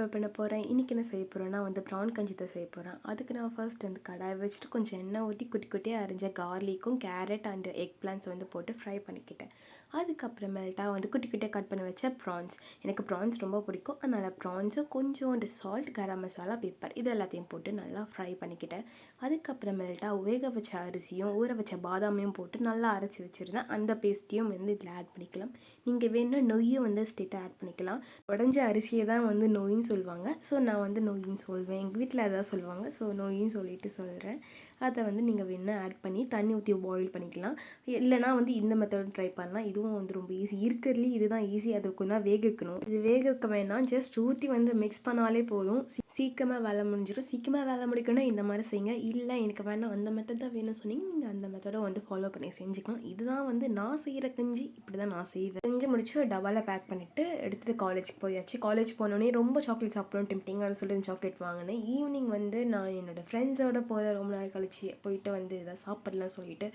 Cover பண்ண போகிறேன். இன்றைக்கி என்ன செய்ய போகிறேன்னா ப்ரான் கஞ்சி தான் செய்ய போகிறேன். அதுக்கு நான் ஃபர்ஸ்ட் கடாய் வச்சுட்டு கொஞ்சம் எண்ணெய் ஊற்றி குட்டி குட்டியாக Arinja கார்லிக்கும் carat and egg plans போட்டு ஃப்ரை பண்ணிக்கிட்டேன். அதுக்கப்புறமேல்ட்டா குட்டி குட்டியாக கட் பண்ணி வச்ச ப்ரான்ஸ். எனக்கு ப்ரான்ஸ் ரொம்ப பிடிக்கும். அதனால் ப்ரான்ஸும் கொஞ்சோண்டு சால்ட், கரம் மசாலா, பெப்பர் இது எல்லாத்தையும் போட்டு நல்லா ஃப்ரை பண்ணிக்கிட்டேன். அதுக்கப்புறமேல்ட்டா வேக வச்ச அரிசியும் ஊற வச்ச பாதாமையும் போட்டு நல்லா அரைச்சி வச்சுருந்தேன். அந்த பேஸ்ட்டையும் இதில் ஆட் பண்ணிக்கலாம். நீங்கள் வேணும்னா நொய்யும் ஸ்ட்ரெயிட்டாக ஆட் பண்ணிக்கலாம். உடஞ்ச அரிசியை தான் நொய்ன்னு சொல்லுவாங்க. ஸோ நான் நொய்ன்னு சொல்வேன். எங்கள் வீட்டில் அதான் சொல்லுவாங்க. ஸோ நொய்ன்னு சொல்லிட்டு சொல்கிறேன். அதை நீங்கள் வேணும்னா ஆட் பண்ணி தண்ணி ஊற்றி பாயில் பண்ணிக்கலாம். இல்லைனா இந்த மெத்தடும் ட்ரை பண்ணலாம். இதுவும் ரொம்ப ஈஸி. இருக்கிறதுலேயே இதுதான் ஈஸி. அது கொஞ்சம் வேக வைக்கணும். இது வேக வைக்க வேணாம், ஜஸ்ட் ஊற்றி மிக்ஸ் பண்ணாலே போதும். சீக்கிரமாக வேலை முடிஞ்சிடும். சீக்கிரமாக வேலை முடிக்கணும்னா இந்த மாதிரி செய்யுங்க. இல்லை எனக்கு வேணாம் அந்த மெத்தட் தான் வேணும்னு சொன்னீங்கன்னா நீங்கள் அந்த மெத்தடை ஃபாலோ பண்ணி செஞ்சுக்கலாம். இதுதான் நான் செய்கிற கஞ்சி. இப்படி தான் நான் செய்வேன். செஞ்சு முடிச்சு டப்பாவில் பேக் பண்ணிவிட்டு எடுத்துகிட்டு காலேஜுக்கு போயாச்சு. காலேஜ் போனோடனே ரொம்ப சாக்லேட் சாப்பிடணும் டெம்டிங்காக சொல்லிட்டு சாக்லேட் வாங்கினேன். ஈவினிங் நான் என்னோடய ஃப்ரெண்ட்ஸோட போகிற ரொம்ப நாள் கழிச்சு போயிட்டு எதாவது சாப்பிடலாம் சொல்லிட்டு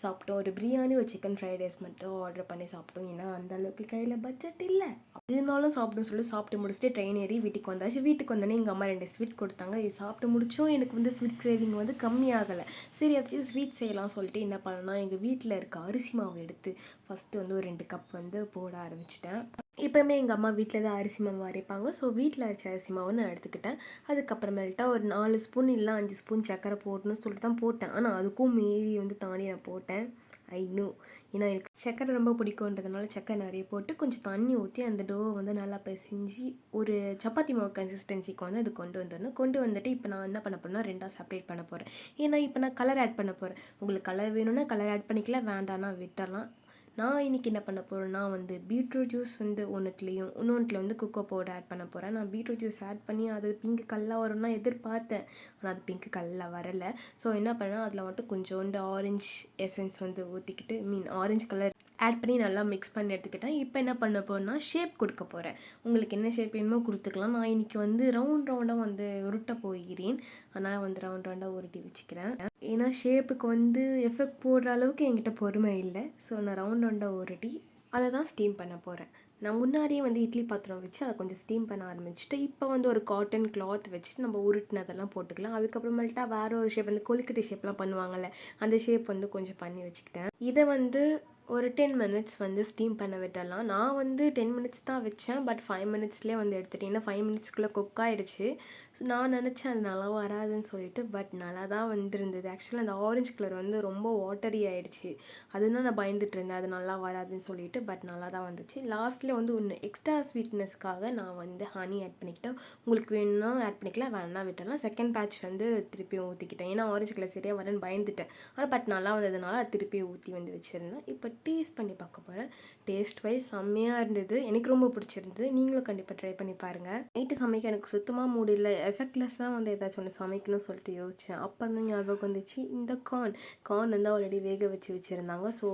சாப்பிட்டோம். ஒரு பிரியாணி, ஒரு சிக்கன் ஃப்ரைட் ரைஸ் மட்டும் ஆர்டர் பண்ணி சாப்பிட்டோம். ஏன்னா அந்த அளவுக்கு கையில் பட்ஜெட் இல்லை. இருந்தாலும் சாப்பிடும் சொல்லி சாப்பிட்டு முடிச்சுட்டு ட்ரெயின் ஏறி வீட்டுக்கு வந்தாச்சு. வீட்டுக்கு வந்தோடனே எங்கள் அம்மா 2 ஸ்வீட் கொடுத்தாங்க. இது சாப்பிட்டு முடிச்சோம். எனக்கு ஸ்வீட் கிரேவிங் கம்மியாகலை. சரி அதாச்சும் ஸ்வீட் செய்யலாம் சொல்லிட்டு என்ன பண்ணேன்னா எங்கள் வீட்டில் இருக்க அரிசி மாவு எடுத்து ஃபஸ்ட்டு ஒரு 2 கப் போட ஆரம்பிச்சிட்டேன். எப்போயுமே எங்கள் அம்மா வீட்டில் தான் அரிசி மாவு அரைப்பாங்க. ஸோ வீட்டில் அரைச்ச அரிசி மாவு நான் எடுத்துக்கிட்டேன். அதுக்கப்புறமேல்ட்டா ஒரு 4 ஸ்பூன் இல்லை 5 ஸ்பூன் சர்க்கரை போடணும்னு சொல்லிட்டு தான் போட்டேன். ஆனால் அதுக்கும் மீறி தாண்டி நான் போட்டேன். ஏன்னா எனக்கு சர்க்கரை ரொம்ப பிடிக்குன்றதுனால சர்க்கரை நிறைய போட்டு கொஞ்சம் தண்ணி ஊற்றி அந்த டோவை நல்லா பிசைஞ்சு ஒரு சப்பாத்தி மாவு கன்சிஸ்டன்சிக்கு அது கொண்டு வந்துடணும். கொண்டு வந்துட்டு இப்போ நான் என்ன பண்ண போறேன்னா 2ஆக செப்பரேட் பண்ண போகிறேன். ஏன்னா இப்போ நான் கலர் ஆட் பண்ண போகிறேன். உங்களுக்கு கலர் வேணும்னா கலர் ஆட் பண்ணிக்கலாம், வேண்டாம்னா விட்டுறலாம். நான் இன்றைக்கி என்ன பண்ண போகிறேன்னா பீட்ரூட் ஜூஸ் ஒன்றுத்துலேயும் இன்னொன்றுல கொக்கோ பவுடர் ஆட் பண்ண போகிறேன். நான் பீட்ரூட் ஜூஸ் ஆட் பண்ணி அது பிங்க் கல்லாக வரும்னா எதிர்பார்த்தேன். ஆனால் அது பிங்க் கல்லாக வரலை. ஸோ என்ன பண்ணேன், அதில் மட்டும் கொஞ்சோண்டு ஆரஞ்ச் எசன்ஸ் ஊற்றிக்கிட்டு ஆரஞ்சு கலர் ஆட் பண்ணி நல்லா மிக்ஸ் பண்ணி எடுத்துக்கிட்டேன். இப்போ என்ன பண்ண போகிறேன்னா ஷேப் கொடுக்க போகிறேன். உங்களுக்கு என்ன ஷேப் வேணுமோ கொடுத்துக்கலாம். நான் இன்றைக்கி ரவுண்டாக உருட்ட போகிறேன். அதனால் ரவுண்ட் ரவுண்டாக உருட்டி வச்சுக்கிறேன். ஏன்னா ஷேப்புக்கு எஃபெக்ட் போடுற அளவுக்கு என்கிட்ட பொறுமை இல்லை. ஸோ நான் ரவுண்டாக உருட்டி அதை தான் ஸ்டீம் பண்ண போகிறேன். நான் முன்னாடியே இட்லி பாத்திரம் வச்சு அதை கொஞ்சம் ஸ்டீம் பண்ண ஆரம்பிச்சுட்டு இப்போ ஒரு காட்டன் கிளாத் வச்சுட்டு நம்ம உருட்டினதெல்லாம் போட்டுக்கலாம். அதுக்கப்புறமேல்ட்டா வேறு ஒரு ஷேப் கொழுக்கட்டை ஷேப்லாம் பண்ணுவாங்கள்ல, அந்த ஷேப் கொஞ்சம் பண்ணி வச்சுக்கிட்டேன். இதை ஒரு 10 மினிட்ஸ் ஸ்டீம் பண்ண விடலாம். நான் 10 மினிட்ஸ் தான் வச்சேன். பட் 5 மினிட்ஸ்லேயே எடுத்துட்டேன். ஏன்னா 5 மினிட்ஸ்க்குள்ளே குக் ஆகிடுச்சு. ஸோ நான் நினச்சேன் அது நல்லா வராதுன்னு சொல்லிட்டு. பட் நல்லா தான் இருந்தது. ஆக்சுவலாக அந்த ஆரஞ்சு கலர் ரொம்ப வாட்டரி ஆகிடுச்சு. அதுதான் நான் பயந்துட்டு இருந்தேன் அது நல்லா வராதுன்னு சொல்லிட்டு. பட் நல்லா தான் வந்துச்சு. லாஸ்ட்டில் ஒன்று எக்ஸ்ட்ரா ஸ்வீட்னஸ்க்காக நான் ஹனி ஆட் பண்ணிக்கிட்டேன். உங்களுக்கு வேணும்னா ஆட் பண்ணிக்கலாம், வேணா விட்டலாம். செகண்ட் பேட்ச் திருப்பியும் ஊற்றிக்கிட்டேன். ஏன்னா ஆரஞ்சு கலர் சரியாக வரேன்னு பயந்துட்டேன். ஆனால் பட் நல்லா வந்ததுனால திருப்பியும் ஊற்றி வச்சுருந்தேன். இப்போ டேஸ்ட் பண்ணி பார்க்க போகிறேன். டேஸ்ட் வைஸ் செம்மையாக இருந்தது. எனக்கு ரொம்ப பிடிச்சிருந்தது. நீங்களும் கண்டிப்பாக ட்ரை பண்ணி பாருங்கள். நைட்டு சமைக்க எனக்கு சுத்தமாக மூடில்லை. எஃபெக்ட்லெஸ் தான் ஏதாச்சும் ஒன்று சமைக்கணும்னு சொல்லிட்டு யோசித்தேன். அப்போ ஞாபகம் வந்துச்சு இந்த கார்ன் ஆல்ரெடி வேக வச்சுருந்தாங்க. ஸோ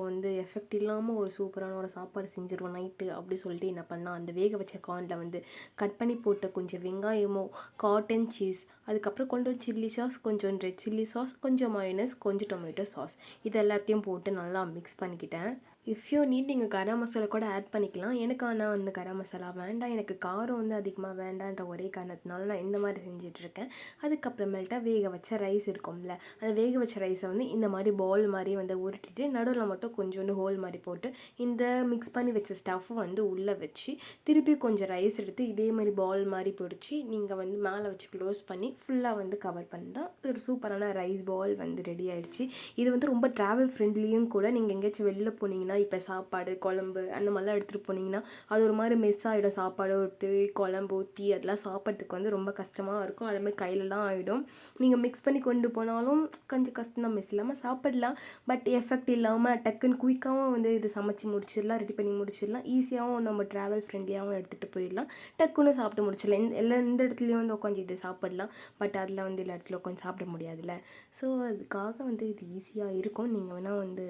எஃபெக்ட் இல்லாமல் ஒரு சூப்பரான ஒரு சாப்பாடு செஞ்சுருவோம் நைட்டு அப்படி சொல்லிட்டு என்ன பண்ணால் அந்த வேக வச்ச கார்னில் கட் பண்ணி போட்ட கொஞ்சம் வெங்காயமோ, காட்டன் சீஸ், அதுக்கப்புறம் கொஞ்சம் சில்லி சாஸ், கொஞ்சம் ரெட் சில்லி சாஸ், கொஞ்சம் மயோனஸ், கொஞ்சம் டொமேட்டோ சாஸ் இது எல்லாத்தையும் போட்டு நல்லா மிக்ஸ் பண்ணிக்கிட்டேன். இஃப் யூ நீட் நீங்கள் கரம் மசாலா கூட ஆட் பண்ணிக்கலாம். எனக்கு ஆனால் கரம் மசாலா வேண்டாம். எனக்கு காரம் அதிகமாக வேண்டான்ற ஒரே காரணத்தினால நான் இந்த மாதிரி செஞ்சிட்ருக்கேன். அதுக்கப்புறமேல்ட்டா வேக வச்ச ரைஸ் இருக்கும்ல, அந்த வேக வச்ச ரைஸை இந்த மாதிரி பால் மாதிரி உருட்டிட்டு நடுவில் மட்டும் கொஞ்சோண்டு ஹோல் மாதிரி போட்டு இந்த மிக்ஸ் பண்ணி வச்ச ஸ்டஃப் உள்ளே வச்சு திருப்பி கொஞ்சம் ரைஸ் எடுத்து இதே மாதிரி பால் மாதிரி பிடிச்சி நீங்கள் மேலே வச்சு க்ளோஸ் பண்ணி ஃபுல்லாக கவர் பண்ணால் ஒரு சூப்பரான ரைஸ் பால் ரெடி ஆகிடுச்சு. இது ரொம்ப ட்ராவல் ஃப்ரெண்ட்லியும் கூட. நீங்கள் எங்கேயாச்சும் வெளில போனீங்கன்னா இப்போ சாப்பாடு குழம்பு அந்த மாதிரிலாம் எடுத்துகிட்டு போனீங்கன்னா அது ஒரு மாதிரி மிஸ் ஆகிடும். சாப்பாடு ஊற்றி குழம்பு ஊற்றி அதெல்லாம் சாப்பிட்றதுக்கு ரொம்ப கஷ்டமாக இருக்கும். அதே மாதிரி கையிலலாம் ஆகிடும். நீங்கள் மிக்ஸ் பண்ணி கொண்டு போனாலும் கொஞ்சம் கஷ்டம் தான், மிஸ் இல்லாமல் சாப்பிடலாம். பட் எஃபெக்ட் இல்லாமல் டக்குன்னு குயிக்காகவும் இது சமைச்சு முடிச்சிடலாம், ரெடி பண்ணி முடிச்சிடலாம். ஈஸியாகவும் நம்ம ட்ராவல் ஃப்ரெண்ட்லியாகவும் எடுத்துகிட்டு போயிடலாம். டக்குன்னு சாப்பிட்டு முடிச்சிடலாம். எந்த இடத்துலையும் உட்காந்து இது சாப்பிடலாம். பட் அதில் எல்லா இடத்துல உட்காந்து சாப்பிட முடியாதுல்ல. ஸோ அதுக்காக இது ஈஸியாக இருக்கும். நீங்கள் வேணால்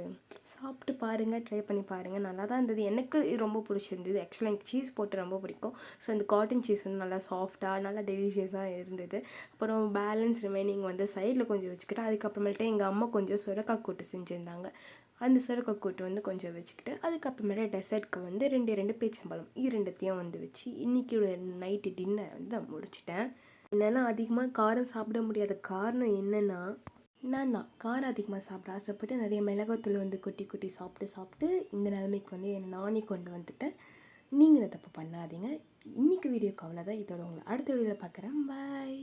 சாப்பிட்டு பாருங்கள், ட்ரை பண்ணி பாருங்கள். நல்லா தான் இருந்தது. எனக்கு ரொம்ப பிடிச்சிருந்தது. ஆக்சுவலாக எனக்கு சீஸ் போட்டு ரொம்ப பிடிக்கும். ஸோ இந்த காட்டன் சீஸ் நல்லா சாஃப்டாக நல்லா டெலிஷியஸாக இருந்தது. அப்புறம் பேலன்ஸ் ரிமைனிங் சைடில் கொஞ்சம் வச்சுக்கிட்டேன். அதுக்கப்புறமேட்டு எங்கள் அம்மா கொஞ்சம் சுரக்காய் கூட்டு செஞ்சுருந்தாங்க. அந்த சுரக்கா கூட்டு வந்து கொஞ்சம் வச்சுக்கிட்டு அதுக்கப்புறமேட்டு டெசர்ட்க்கு வந்து 2 பேச்சம்பழம் இது 2த்தையும் வந்து வச்சு இன்றைக்கி நைட்டு டின்னர் வந்து நான் முடிச்சிட்டேன். என்னால் அதிகமாக காரம் சாப்பிட முடியாத காரணம் என்னென்னா, நான் தான் காரம் அதிகமாக சாப்பிட ஆசைப்பட்டு நிறைய மிளகாத்தூள் வந்து கொட்டி சாப்பிட்டு இந்த நிலைமைக்கு வந்து என்னை நானே கொண்டு வந்துட்டேன். நீங்கள் இந்த தப்பு பண்ணாதீங்க. இன்றைக்கி வீடியோக்கு அவ்வளோதான். இதோட உங்களை அடுத்த வீடியோவில் பார்க்குறேன். பாய்.